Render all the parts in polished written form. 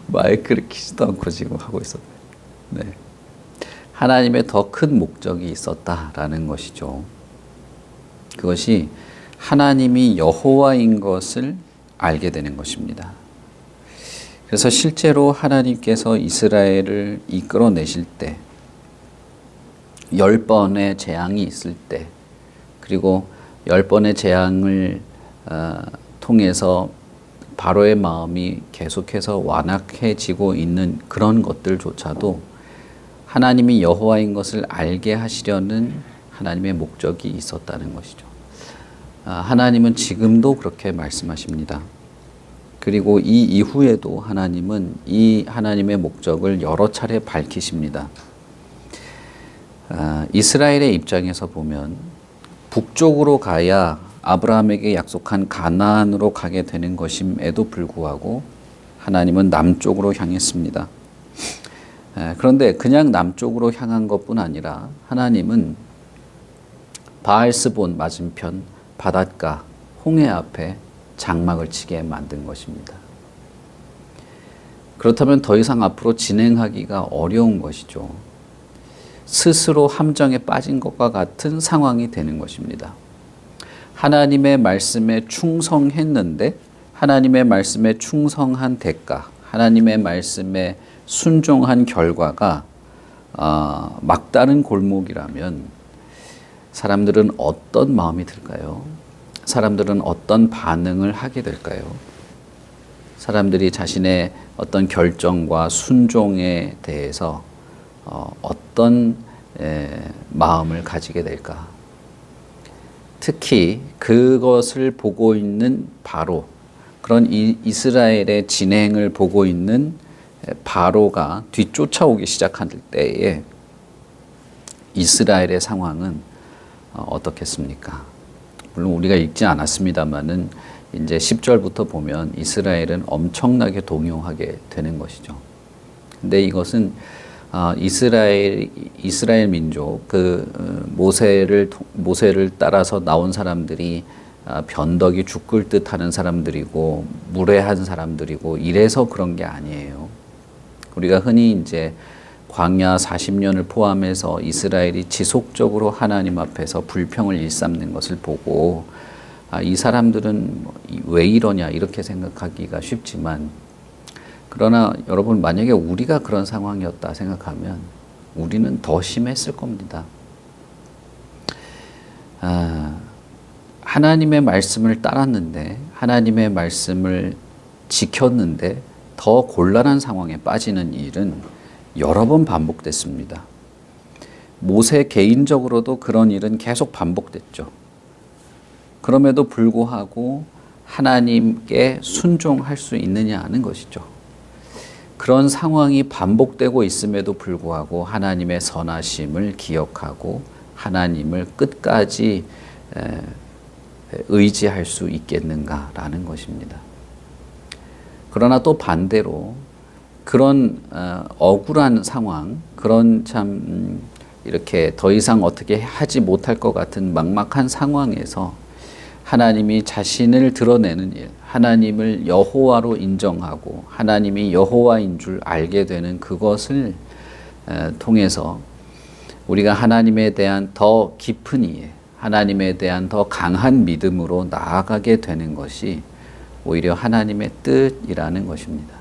마이크를 켜지도 않고 지금 하고 있었네. 네. 하나님의 더 큰 목적이 있었다라는 것이죠. 그것이 하나님이 여호와인 것을 알게 되는 것입니다. 그래서 실제로 하나님께서 이스라엘을 이끌어내실 때 10번의 재앙이 있을 때 그리고 10번의 재앙을 통해서 바로의 마음이 계속해서 완악해지고 있는 그런 것들조차도 하나님이 여호와인 것을 알게 하시려는 하나님의 목적이 있었다는 것이죠. 하나님은 지금도 그렇게 말씀하십니다. 그리고 이 이후에도 하나님은 이 하나님의 목적을 여러 차례 밝히십니다. 이스라엘의 입장에서 보면 북쪽으로 가야 아브라함에게 약속한 가나안으로 가게 되는 것임에도 불구하고 하나님은 남쪽으로 향했습니다. 그런데 그냥 남쪽으로 향한 것뿐 아니라 하나님은 바알스본 맞은편 바닷가 홍해 앞에 장막을 치게 만든 것입니다. 그렇다면 더 이상 앞으로 진행하기가 어려운 것이죠. 스스로 함정에 빠진 것과 같은 상황이 되는 것입니다. 하나님의 말씀에 충성했는데 하나님의 말씀에 충성한 대가, 하나님의 말씀에 순종한 결과가 막다른 골목이라면 사람들은 어떤 마음이 들까요? 사람들은 어떤 반응을 하게 될까요? 사람들이 자신의 어떤 결정과 순종에 대해서 어떤 마음을 가지게 될까? 특히 그것을 보고 있는 바로 그런 이스라엘의 진행을 보고 있는 바로가 뒤쫓아오기 시작할 때에 이스라엘의 상황은 어떻겠습니까? 물론 우리가 읽지 않았습니다만은 이제 10절부터 보면 이스라엘은 엄청나게 동요하게 되는 것이죠. 근데 이것은 이스라엘 민족 모세를 따라서 나온 사람들이 변덕이 죽을 듯하는 사람들이고 무례한 사람들이고 이래서 그런 게 아니에요. 우리가 흔히 이제 광야 40년을 포함해서 이스라엘이 지속적으로 하나님 앞에서 불평을 일삼는 것을 보고 이 사람들은 왜 이러냐 이렇게 생각하기가 쉽지만 그러나 여러분 만약에 우리가 그런 상황이었다 생각하면 우리는 더 심했을 겁니다. 하나님의 말씀을 따랐는데 하나님의 말씀을 지켰는데 더 곤란한 상황에 빠지는 일은 여러 번 반복됐습니다. 모세 개인적으로도 그런 일은 계속 반복됐죠. 그럼에도 불구하고 하나님께 순종할 수 있느냐 하는 것이죠. 그런 상황이 반복되고 있음에도 불구하고 하나님의 선하심을 기억하고 하나님을 끝까지 의지할 수 있겠는가라는 것입니다. 그러나 또 반대로 그런 억울한 상황, 그런 참 이렇게 더 이상 어떻게 하지 못할 것 같은 막막한 상황에서 하나님이 자신을 드러내는 일, 하나님을 여호와로 인정하고 하나님이 여호와인 줄 알게 되는 그것을 통해서 우리가 하나님에 대한 더 깊은 이해, 하나님에 대한 더 강한 믿음으로 나아가게 되는 것이 오히려 하나님의 뜻이라는 것입니다.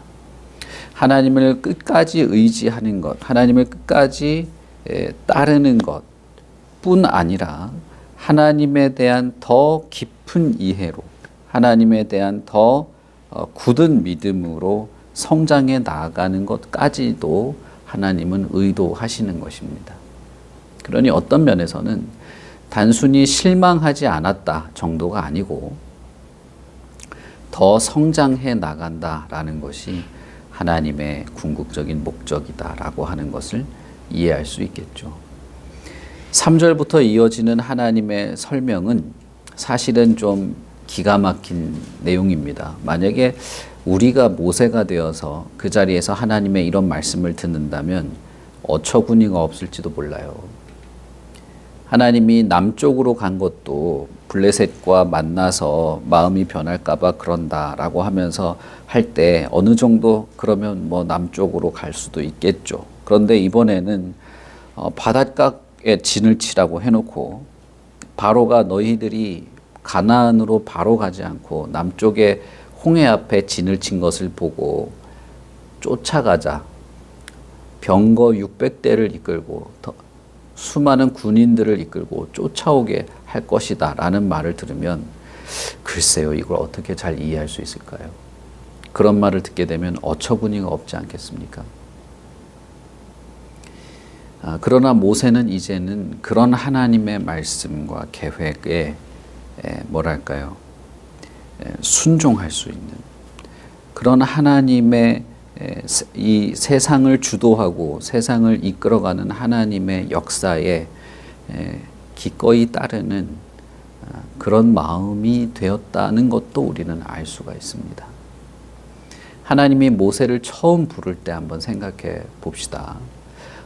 하나님을 끝까지 의지하는 것, 하나님을 끝까지 따르는 것뿐 아니라 하나님에 대한 더 깊은 이해로, 하나님에 대한 더 굳은 믿음으로 성장해 나아가는 것까지도 하나님은 의도하시는 것입니다. 그러니 어떤 면에서는 단순히 실망하지 않았다 정도가 아니고 더 성장해 나간다라는 것이 하나님의 궁극적인 목적이다라고 하는 것을 이해할 수 있겠죠. 3절부터 이어지는 하나님의 설명은 사실은 좀 기가 막힌 내용입니다. 만약에 우리가 모세가 되어서 그 자리에서 하나님의 이런 말씀을 듣는다면 어처구니가 없을지도 몰라요. 하나님이 남쪽으로 간 것도 블레셋과 만나서 마음이 변할까봐 그런다라고 하면서 할 때 어느 정도 그러면 뭐 남쪽으로 갈 수도 있겠죠. 그런데 이번에는 바닷가에 진을 치라고 해놓고 바로가 너희들이 가나안으로 바로 가지 않고 남쪽에 홍해 앞에 진을 친 것을 보고 쫓아가자. 병거 600대를 이끌고 수많은 군인들을 이끌고 쫓아오게 할 것이다 라는 말을 들으면 글쎄요, 이걸 어떻게 잘 이해할 수 있을까요? 그런 말을 듣게 되면 어처구니가 없지 않겠습니까? 그러나 모세는 이제는 그런 하나님의 말씀과 계획에 뭐랄까요? 순종할 수 있는 그런 하나님의 이 세상을 주도하고 세상을 이끌어가는 하나님의 역사에 기꺼이 따르는 그런 마음이 되었다는 것도 우리는 알 수가 있습니다. 하나님이 모세를 처음 부를 때 한번 생각해 봅시다.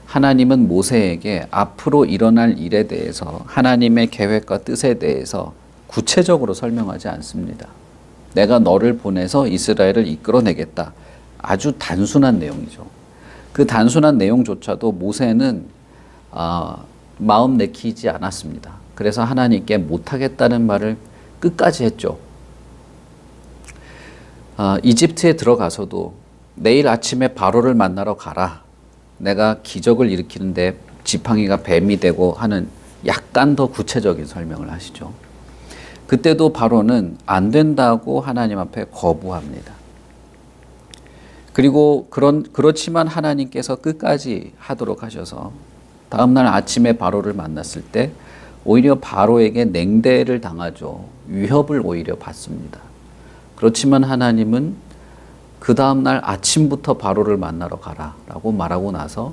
하나님은 모세에게 앞으로 일어날 일에 대해서 하나님의 계획과 뜻에 대해서 구체적으로 설명하지 않습니다. 내가 너를 보내서 이스라엘을 이끌어내겠다. 아주 단순한 내용이죠. 그 단순한 내용조차도 모세는 마음 내키지 않았습니다. 그래서 하나님께 못하겠다는 말을 끝까지 했죠. 이집트에 들어가서도 내일 아침에 바로를 만나러 가라. 내가 기적을 일으키는데 지팡이가 뱀이 되고 하는 약간 더 구체적인 설명을 하시죠. 그때도 바로는 안 된다고 하나님 앞에 거부합니다. 그리고 그렇지만 하나님께서 끝까지 하도록 하셔서 다음날 아침에 바로를 만났을 때 오히려 바로에게 냉대를 당하죠. 위협을 오히려 받습니다. 그렇지만 하나님은 그 다음날 아침부터 바로를 만나러 가라 라고 말하고 나서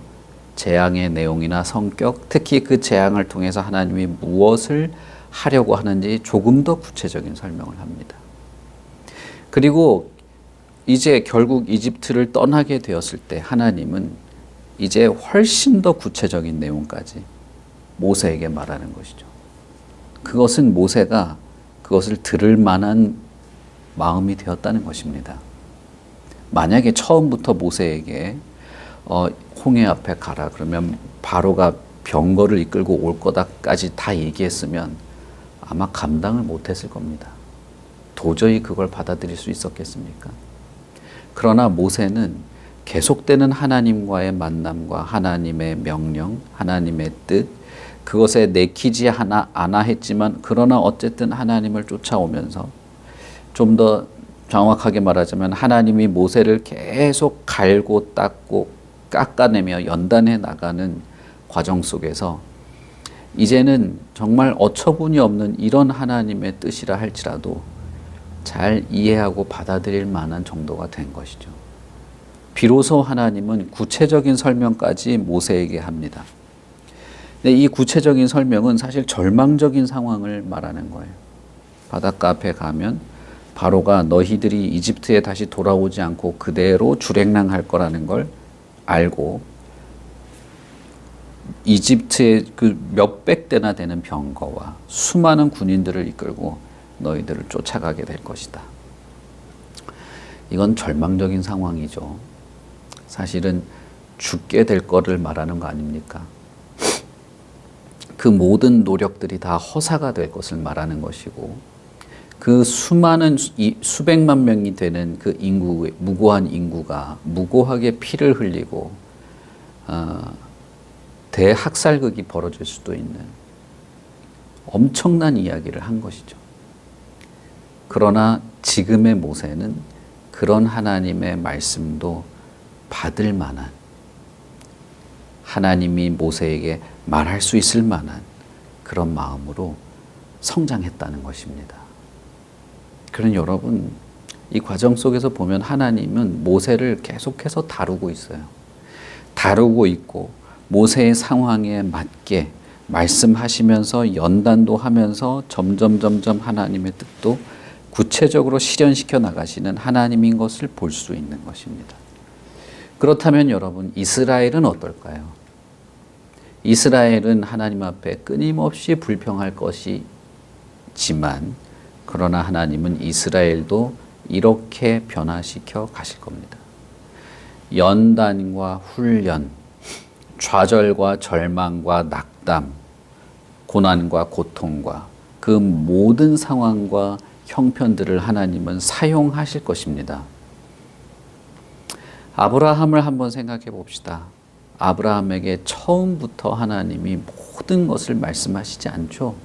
재앙의 내용이나 성격, 특히 그 재앙을 통해서 하나님이 무엇을 하려고 하는지 조금 더 구체적인 설명을 합니다. 그리고 이제 결국 이집트를 떠나게 되었을 때 하나님은 이제 훨씬 더 구체적인 내용까지 모세에게 말하는 것이죠. 그것은 모세가 그것을 들을 만한 마음이 되었다는 것입니다. 만약에 처음부터 모세에게 홍해 앞에 가라 그러면 바로가 병거를 이끌고 올 거다까지 다 얘기했으면 아마 감당을 못했을 겁니다. 도저히 그걸 받아들일 수 있었겠습니까? 그러나 모세는 계속되는 하나님과의 만남과 하나님의 명령, 하나님의 뜻, 그것에 내키지 않아 했지만 그러나 어쨌든 하나님을 쫓아오면서 좀 더 정확하게 말하자면 하나님이 모세를 계속 갈고 닦고 깎아내며 연단해 나가는 과정 속에서 이제는 정말 어처구니 없는 이런 하나님의 뜻이라 할지라도 잘 이해하고 받아들일 만한 정도가 된 것이죠. 비로소 하나님은 구체적인 설명까지 모세에게 합니다. 근데 이 구체적인 설명은 사실 절망적인 상황을 말하는 거예요. 바닷가 앞에 가면 바로가 너희들이 이집트에 다시 돌아오지 않고 그대로 출행랑할 거라는 걸 알고 이집트의 그 몇백 대나 되는 병거와 수많은 군인들을 이끌고 너희들을 쫓아가게 될 것이다. 이건 절망적인 상황이죠. 사실은 죽게 될 거를 말하는 거 아닙니까? 그 모든 노력들이 다 허사가 될 것을 말하는 것이고 그 수많은 수백만 명이 되는 그 인구, 무고한 인구가 무고하게 피를 흘리고 대학살극이 벌어질 수도 있는 엄청난 이야기를 한 것이죠. 그러나 지금의 모세는 그런 하나님의 말씀도 받을 만한 하나님이 모세에게 말할 수 있을 만한 그런 마음으로 성장했다는 것입니다. 그런 여러분, 이 과정 속에서 보면 하나님은 모세를 계속해서 다루고 있어요. 다루고 있고 모세의 상황에 맞게 말씀하시면서 연단도 하면서 점점 하나님의 뜻도 구체적으로 실현시켜 나가시는 하나님인 것을 볼 수 있는 것입니다. 그렇다면 여러분, 이스라엘은 어떨까요? 이스라엘은 하나님 앞에 끊임없이 불평할 것이지만 그러나 하나님은 이스라엘도 이렇게 변화시켜 가실 겁니다. 연단과 훈련, 좌절과 절망과 낙담, 고난과 고통과 그 모든 상황과 형편들을 하나님은 사용하실 것입니다. 아브라함을 한번 생각해 봅시다. 아브라함에게 처음부터 하나님이 모든 것을 말씀하시지 않죠.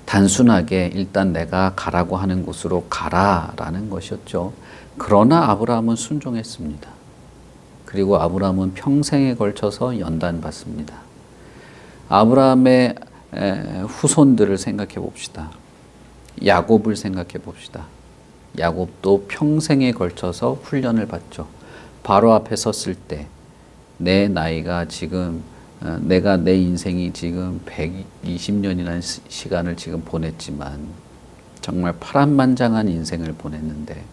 단순하게 일단 내가 가라고 하는 곳으로 가라라는 것이었죠. 그러나 아브라함은 순종했습니다. 그리고 아브라함은 평생에 걸쳐서 연단받습니다. 아브라함의 후손들을 생각해 봅시다. 야곱을 생각해 봅시다. 야곱도 평생에 걸쳐서 훈련을 받죠. 바로 앞에 섰을 때 내 나이가 지금 내가 내 인생이 지금 120년이라는 시간을 지금 보냈지만 정말 파란만장한 인생을 보냈는데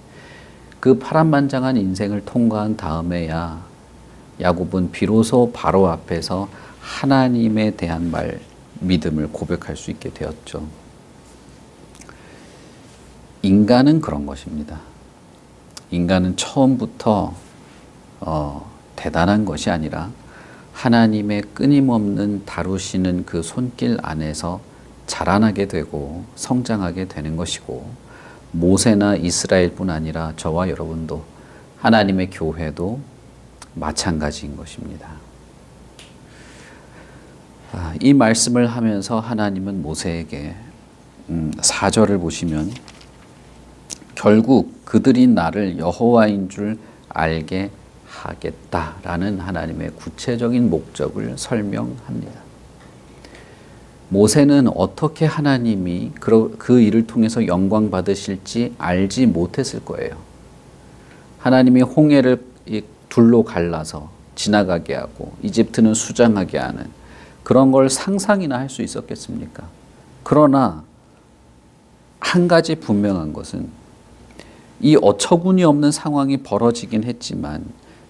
그 파란만장한 인생을 통과한 다음에야 야곱은 비로소 바로 앞에서 하나님에 대한 믿음을 고백할 수 있게 되었죠. 인간은 그런 것입니다. 인간은 처음부터 대단한 것이 아니라 하나님의 끊임없는 다루시는 그 손길 안에서 자라나게 되고 성장하게 되는 것이고 모세나 이스라엘뿐 아니라 저와 여러분도 하나님의 교회도 마찬가지인 것입니다. 이 말씀을 하면서 하나님은 모세에게 4절을 보시면 결국 그들이 나를 여호와인 줄 알게 하겠다라는 하나님의 구체적인 목적을 설명합니다. 모세는 어떻게 하나님이 그 일을 통해서 영광 받으실지 알지 못했을 거예요. 하나님이 홍해를 둘로 갈라서 지나가게 하고 이집트는 수장하게 하는 그런 걸 상상이나 할 수 있었겠습니까? 그러나 한 가지 분명한 것은 이 어처구니 없는 상황이 벌어지긴 했지만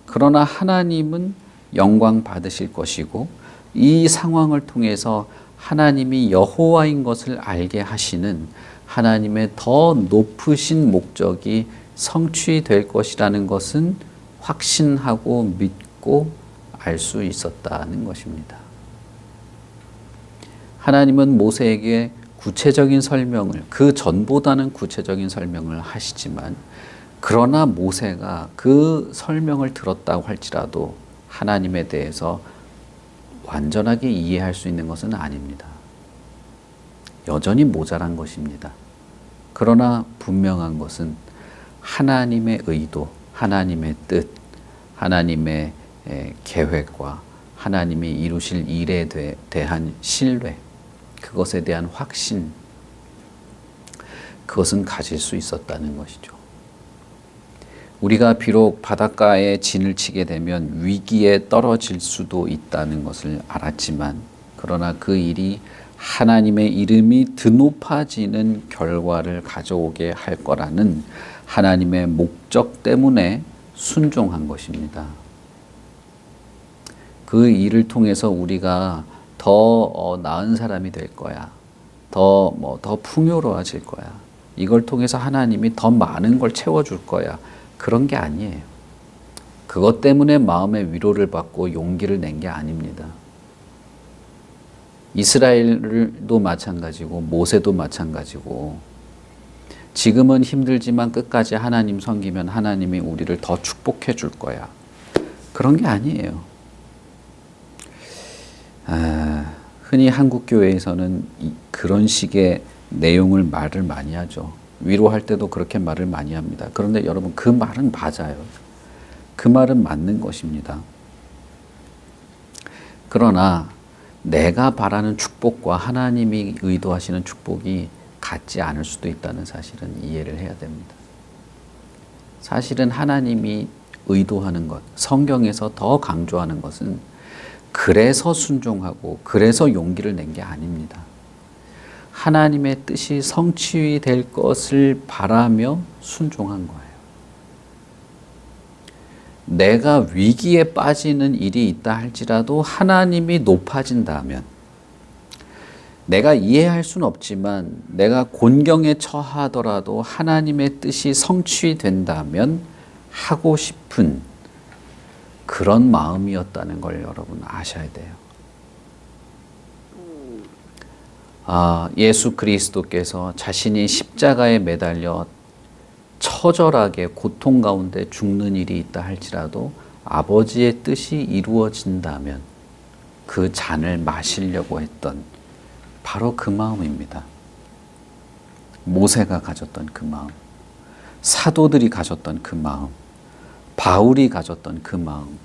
그러나 하나님은 영광 받으실 것이고 이 상황을 통해서 하나님이 여호와인 것을 알게 하시는 하나님의 더 높으신 목적이 성취될 것이라는 것은 확신하고 믿고 알 수 있었다는 것입니다. 하나님은 모세에게 구체적인 설명을 그 전보다는 구체적인 설명을 하시지만 그러나 모세가 그 설명을 들었다고 할지라도 하나님에 대해서 완전하게 이해할 수 있는 것은 아닙니다. 여전히 모자란 것입니다. 그러나 분명한 것은 하나님의 의도, 하나님의 뜻, 하나님의 계획과 하나님이 이루실 일에 대한 신뢰, 그것에 대한 확신, 그것은 가질 수 있었다는 것이죠. 우리가 비록 바닷가에 진을 치게 되면 위기에 떨어질 수도 있다는 것을 알았지만 그러나 그 일이 하나님의 이름이 드높아지는 결과를 가져오게 할 거라는 하나님의 목적 때문에 순종한 것입니다. 그 일을 통해서 우리가 더 나은 사람이 될 거야. 더 풍요로워질 거야. 이걸 통해서 하나님이 더 많은 걸 채워줄 거야. 그런 게 아니에요. 그것 때문에 마음의 위로를 받고 용기를 낸 게 아닙니다. 이스라엘도 마찬가지고 모세도 마찬가지고 지금은 힘들지만 끝까지 하나님 섬기면 하나님이 우리를 더 축복해 줄 거야. 그런 게 아니에요. 흔히 한국 교회에서는 그런 식의 내용을 말을 많이 하죠. 위로할 때도 그렇게 말을 많이 합니다. 그런데 여러분 그 말은 맞아요. 그 말은 맞는 것입니다. 그러나 내가 바라는 축복과 하나님이 의도하시는 축복이 같지 않을 수도 있다는 사실은 이해를 해야 됩니다. 사실은 하나님이 의도하는 것, 성경에서 더 강조하는 것은 그래서 순종하고 그래서 용기를 낸 게 아닙니다. 하나님의 뜻이 성취될 것을 바라며 순종한 거예요. 내가 위기에 빠지는 일이 있다 할지라도 하나님이 높아진다면, 내가 이해할 수는 없지만 내가 곤경에 처하더라도 하나님의 뜻이 성취된다면 하고 싶은 그런 마음이었다는 걸 여러분 아셔야 돼요. 예수 그리스도께서 자신이 십자가에 매달려 처절하게 고통 가운데 죽는 일이 있다 할지라도 아버지의 뜻이 이루어진다면 그 잔을 마시려고 했던 바로 그 마음입니다. 모세가 가졌던 그 마음, 사도들이 가졌던 그 마음, 바울이 가졌던 그 마음,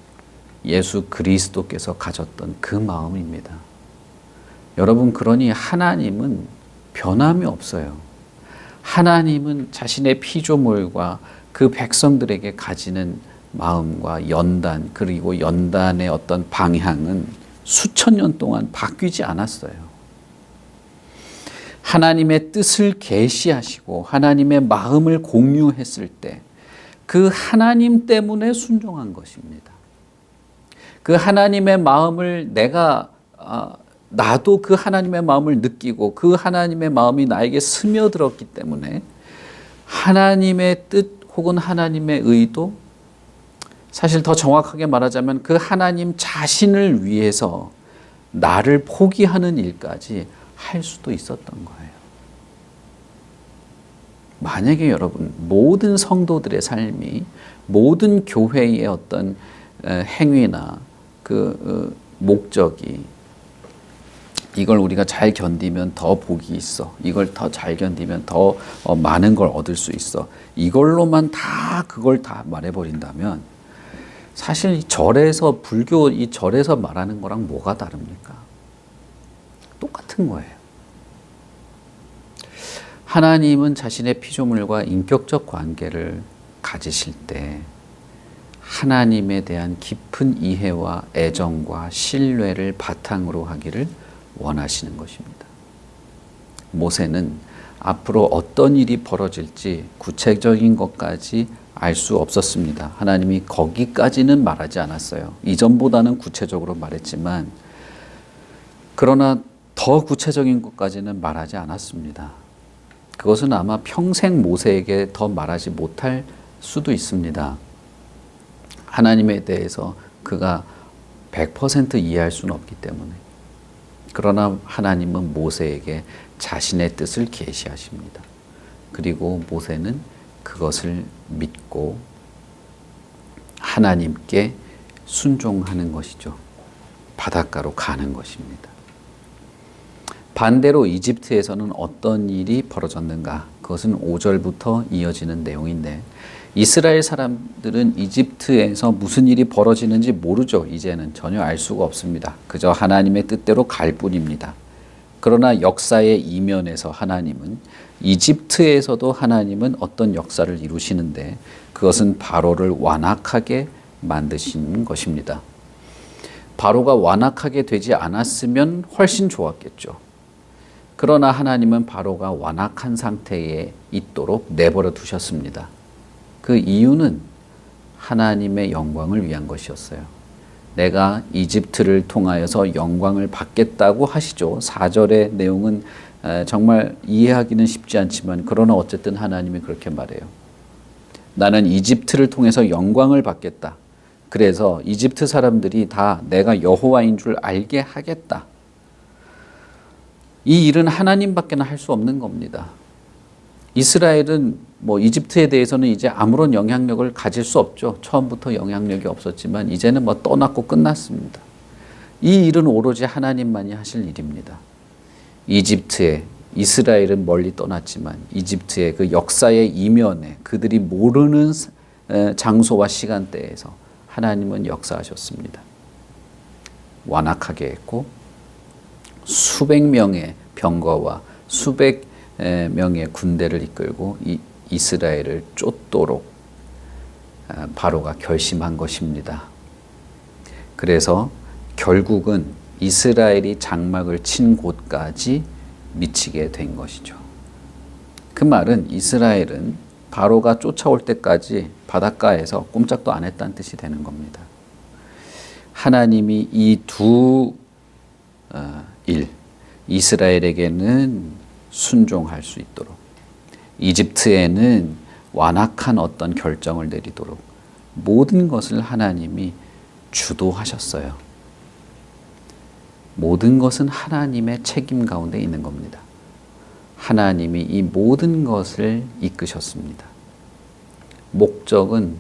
예수 그리스도께서 가졌던 그 마음입니다. 여러분, 그러니 하나님은 변함이 없어요. 하나님은 자신의 피조물과 그 백성들에게 가지는 마음과 연단, 그리고 연단의 어떤 방향은 수천 년 동안 바뀌지 않았어요. 하나님의 뜻을 계시하시고 하나님의 마음을 공유했을 때 그 하나님 때문에 순종한 것입니다. 그 하나님의 마음을 나도 그 하나님의 마음을 느끼고 그 하나님의 마음이 나에게 스며들었기 때문에 하나님의 뜻 혹은 하나님의 의도, 사실 더 정확하게 말하자면 그 하나님 자신을 위해서 나를 포기하는 일까지 할 수도 있었던 거예요. 만약에 여러분, 모든 성도들의 삶이, 모든 교회의 어떤 행위나 그 목적이 이걸 우리가 잘 견디면 더 복이 있어, 이걸 더 잘 견디면 더 많은 걸 얻을 수 있어, 이걸로만 그걸 다 말해버린다면 사실 이 절에서, 불교 이 절에서 말하는 거랑 뭐가 다릅니까? 똑같은 거예요. 하나님은 자신의 피조물과 인격적 관계를 가지실 때 하나님에 대한 깊은 이해와 애정과 신뢰를 바탕으로 하기를 원하시는 것입니다. 모세는 앞으로 어떤 일이 벌어질지 구체적인 것까지 알 수 없었습니다. 하나님이 거기까지는 말하지 않았어요. 이전보다는 구체적으로 말했지만, 그러나 더 구체적인 것까지는 말하지 않았습니다. 그것은 아마 평생 모세에게 더 말하지 못할 수도 있습니다. 하나님에 대해서 그가 100% 이해할 수는 없기 때문에. 그러나 하나님은 모세에게 자신의 뜻을 계시하십니다. 그리고 모세는 그것을 믿고 하나님께 순종하는 것이죠. 바닷가로 가는 것입니다. 반대로 이집트에서는 어떤 일이 벌어졌는가? 그것은 5절부터 이어지는 내용인데, 이스라엘 사람들은 이집트에서 무슨 일이 벌어지는지 모르죠. 이제는 전혀 알 수가 없습니다. 그저 하나님의 뜻대로 갈 뿐입니다. 그러나 역사의 이면에서 하나님은, 이집트에서도 하나님은 어떤 역사를 이루시는데 그것은 바로를 완악하게 만드신 것입니다. 바로가 완악하게 되지 않았으면 훨씬 좋았겠죠. 그러나 하나님은 바로가 완악한 상태에 있도록 내버려 두셨습니다. 그 이유는 하나님의 영광을 위한 것이었어요. 내가 이집트를 통하여서 영광을 받겠다고 하시죠. 4절의 내용은 정말 이해하기는 쉽지 않지만, 그러나 어쨌든 하나님이 그렇게 말해요. 나는 이집트를 통해서 영광을 받겠다. 그래서 이집트 사람들이 다 내가 여호와인 줄 알게 하겠다. 이 일은 하나님밖에 할 수 없는 겁니다. 이스라엘은 이집트에 대해서는 이제 아무런 영향력을 가질 수 없죠. 처음부터 영향력이 없었지만 이제는 떠났고 끝났습니다. 이 일은 오로지 하나님만이 하실 일입니다. 이스라엘은 멀리 떠났지만 이집트의 그 역사의 이면에 그들이 모르는 장소와 시간대에서 하나님은 역사하셨습니다. 완악하게 했고 수백 명의 병거와 수백 명의 군대를 이끌고 이스라엘을 쫓도록 바로가 결심한 것입니다. 그래서 결국은 이스라엘이 장막을 친 곳까지 미치게 된 것이죠. 그 말은 이스라엘은 바로가 쫓아올 때까지 바닷가에서 꼼짝도 안 했다는 뜻이 되는 겁니다. 하나님이 이 두 일, 이스라엘에게는 순종할 수 있도록, 이집트에는 완악한 어떤 결정을 내리도록 모든 것을 하나님이 주도하셨어요. 모든 것은 하나님의 책임 가운데 있는 겁니다. 하나님이 이 모든 것을 이끄셨습니다. 목적은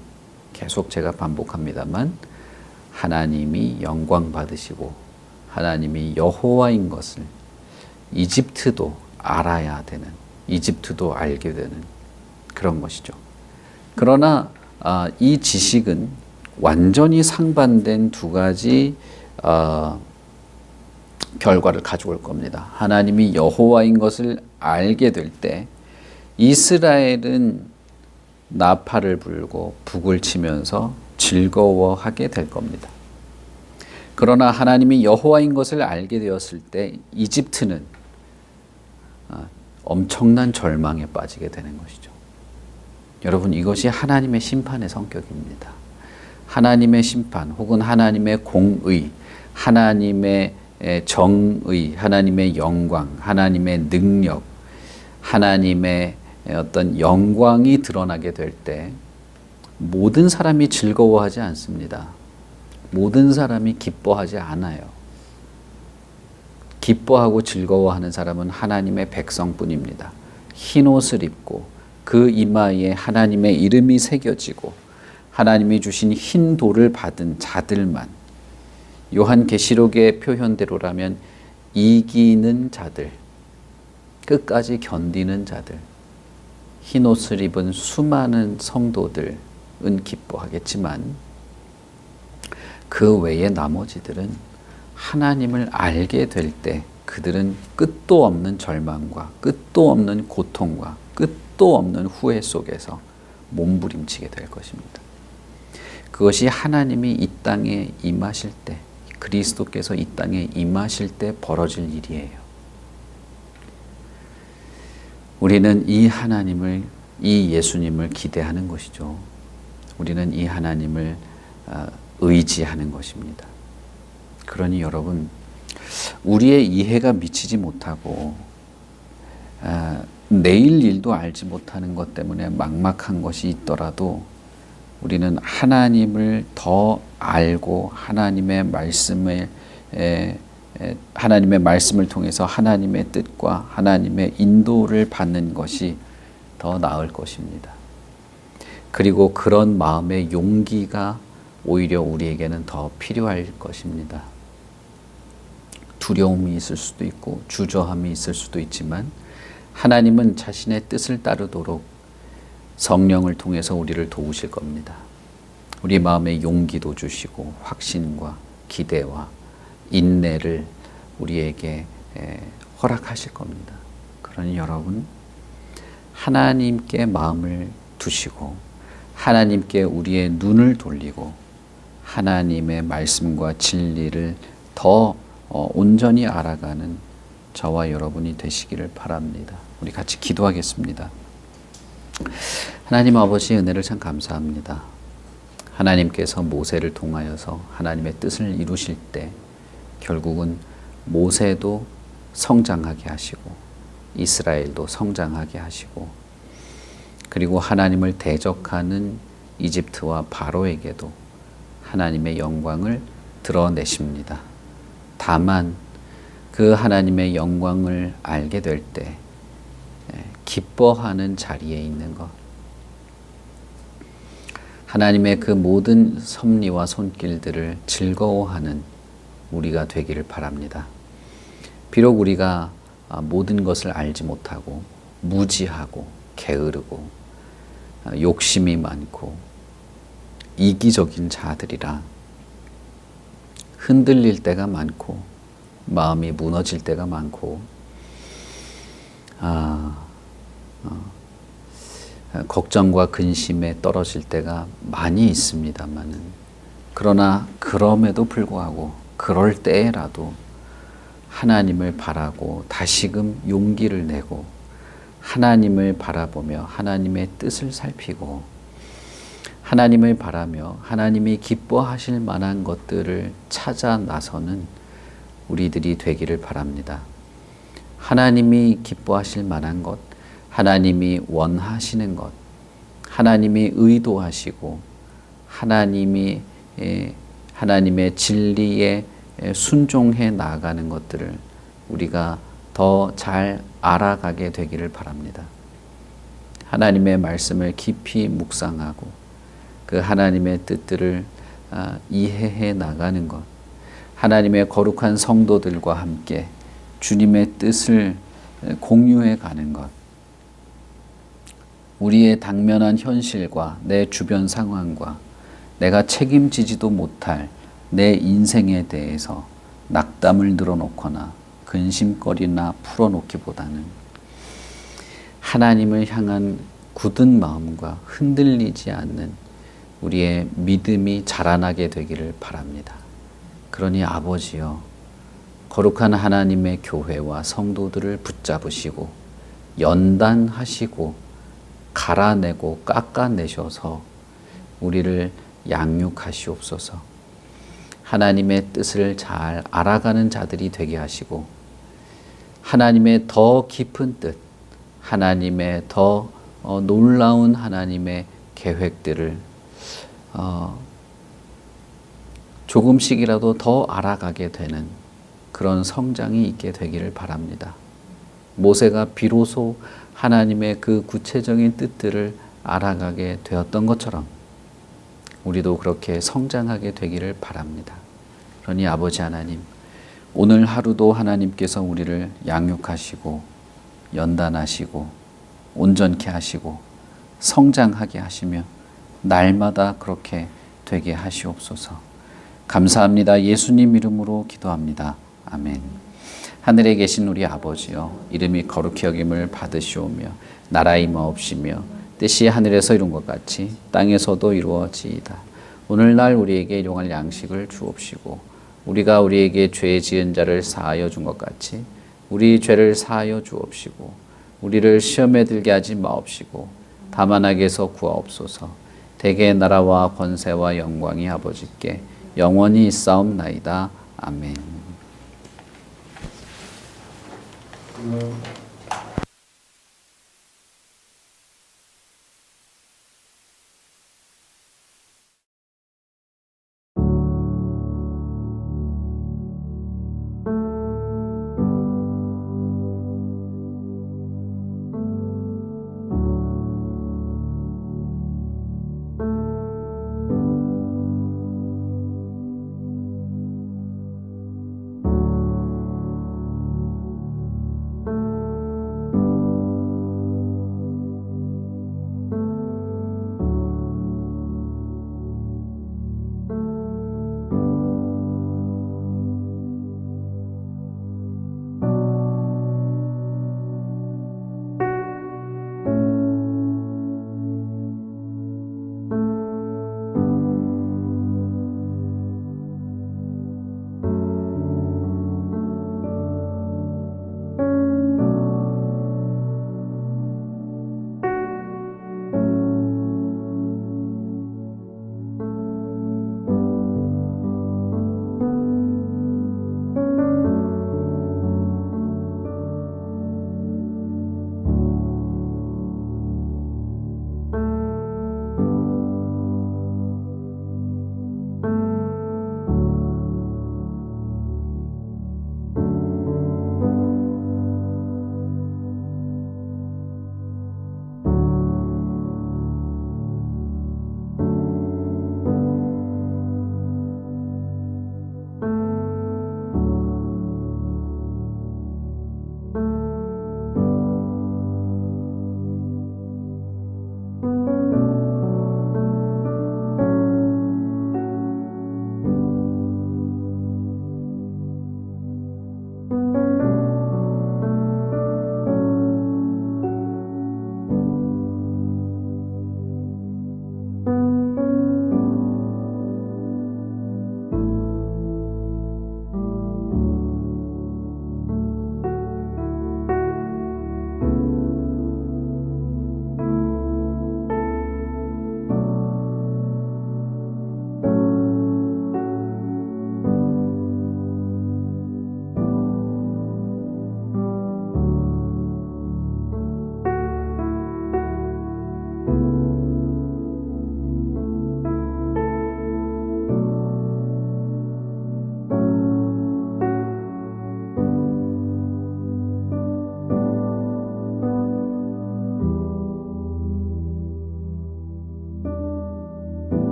계속 제가 반복합니다만 하나님이 영광 받으시고 하나님이 여호와인 것을 이집트도 알아야 되는, 이집트도 알게 되는 그런 것이죠. 그러나 이 지식은 완전히 상반된 두 가지 결과를 가져올 겁니다. 하나님이 여호와인 것을 알게 될 때 이스라엘은 나팔을 불고 북을 치면서 즐거워하게 될 겁니다. 그러나 하나님이 여호와인 것을 알게 되었을 때 이집트는 엄청난 절망에 빠지게 되는 것이죠. 여러분, 이것이 하나님의 심판의 성격입니다. 하나님의 심판 혹은 하나님의 공의, 하나님의 정의, 하나님의 영광, 하나님의 능력, 하나님의 어떤 영광이 드러나게 될 때 모든 사람이 즐거워하지 않습니다. 모든 사람이 기뻐하지 않아요. 기뻐하고 즐거워하는 사람은 하나님의 백성뿐입니다. 흰 옷을 입고 그 이마에 하나님의 이름이 새겨지고 하나님이 주신 흰 돌을 받은 자들만, 요한계시록의 표현대로라면 이기는 자들, 끝까지 견디는 자들, 흰 옷을 입은 수많은 성도들은 기뻐하겠지만 그 외의 나머지들은 하나님을 알게 될 때 그들은 끝도 없는 절망과 끝도 없는 고통과 끝도 없는 후회 속에서 몸부림치게 될 것입니다. 그것이 하나님이 이 땅에 임하실 때, 그리스도께서 이 땅에 임하실 때 벌어질 일이에요. 우리는 이 하나님을, 이 예수님을 기대하는 것이죠. 우리는 이 하나님을 의지하는 것입니다. 그러니 여러분, 우리의 이해가 미치지 못하고 내일 일도 알지 못하는 것 때문에 막막한 것이 있더라도 우리는 하나님을 더 알고 하나님의 말씀을 통해서 하나님의 뜻과 하나님의 인도를 받는 것이 더 나을 것입니다. 그리고 그런 마음의 용기가 오히려 우리에게는 더 필요할 것입니다. 두려움이 있을 수도 있고 주저함이 있을 수도 있지만 하나님은 자신의 뜻을 따르도록 성령을 통해서 우리를 도우실 겁니다. 우리 마음에 용기도 주시고 확신과 기대와 인내를 우리에게 허락하실 겁니다. 그러니 여러분, 하나님께 마음을 두시고 하나님께 우리의 눈을 돌리고 하나님의 말씀과 진리를 더 온전히 알아가는 저와 여러분이 되시기를 바랍니다. 우리 같이 기도하겠습니다. 하나님 아버지, 은혜를 참 감사합니다. 하나님께서 모세를 통하여서 하나님의 뜻을 이루실 때 결국은 모세도 성장하게 하시고 이스라엘도 성장하게 하시고 그리고 하나님을 대적하는 이집트와 바로에게도 하나님의 영광을 드러내십니다. 다만 그 하나님의 영광을 알게 될 때 기뻐하는 자리에 있는 것, 하나님의 그 모든 섭리와 손길들을 즐거워하는 우리가 되기를 바랍니다. 비록 우리가 모든 것을 알지 못하고 무지하고 게으르고 욕심이 많고 이기적인 자들이라 흔들릴 때가 많고 마음이 무너질 때가 많고 걱정과 근심에 떨어질 때가 많이 있습니다만은, 그러나 그럼에도 불구하고 그럴 때라도 하나님을 바라고 다시금 용기를 내고 하나님을 바라보며 하나님의 뜻을 살피고 하나님을 바라며 하나님이 기뻐하실 만한 것들을 찾아 나서는 우리들이 되기를 바랍니다. 하나님이 기뻐하실 만한 것, 하나님이 원하시는 것, 하나님이 의도하시고 하나님의 진리에 순종해 나아가는 것들을 우리가 더 잘 알아가게 되기를 바랍니다. 하나님의 말씀을 깊이 묵상하고 그 하나님의 뜻들을 이해해 나가는 것, 하나님의 거룩한 성도들과 함께 주님의 뜻을 공유해 가는 것, 우리의 당면한 현실과 내 주변 상황과 내가 책임지지도 못할 내 인생에 대해서 낙담을 늘어놓거나 근심거리나 풀어놓기보다는 하나님을 향한 굳은 마음과 흔들리지 않는 우리의 믿음이 자라나게 되기를 바랍니다. 그러니 아버지여, 거룩한 하나님의 교회와 성도들을 붙잡으시고 연단하시고 갈아내고 깎아내셔서 우리를 양육하시옵소서. 하나님의 뜻을 잘 알아가는 자들이 되게 하시고 하나님의 더 깊은 뜻, 하나님의 더 놀라운 하나님의 계획들을 조금씩이라도 더 알아가게 되는 그런 성장이 있게 되기를 바랍니다. 모세가 비로소 하나님의 그 구체적인 뜻들을 알아가게 되었던 것처럼 우리도 그렇게 성장하게 되기를 바랍니다. 그러니 아버지 하나님, 오늘 하루도 하나님께서 우리를 양육하시고 연단하시고 온전케 하시고 성장하게 하시며 날마다 그렇게 되게 하시옵소서. 감사합니다. 예수님 이름으로 기도합니다. 아멘. 하늘에 계신 우리 아버지여, 이름이 거룩히 여김을 받으시오며 나라 임하옵시며 뜻이 하늘에서 이룬 것 같이 땅에서도 이루어지이다. 오늘날 우리에게 일용할 양식을 주옵시고 우리가 우리에게 죄 지은 자를 사하여 준 것 같이 우리 죄를 사하여 주옵시고 우리를 시험에 들게 하지 마옵시고 다만 악에서 구하옵소서. 대개의 나라와 권세와 영광이 아버지께 영원히 있사옵나이다. 아멘.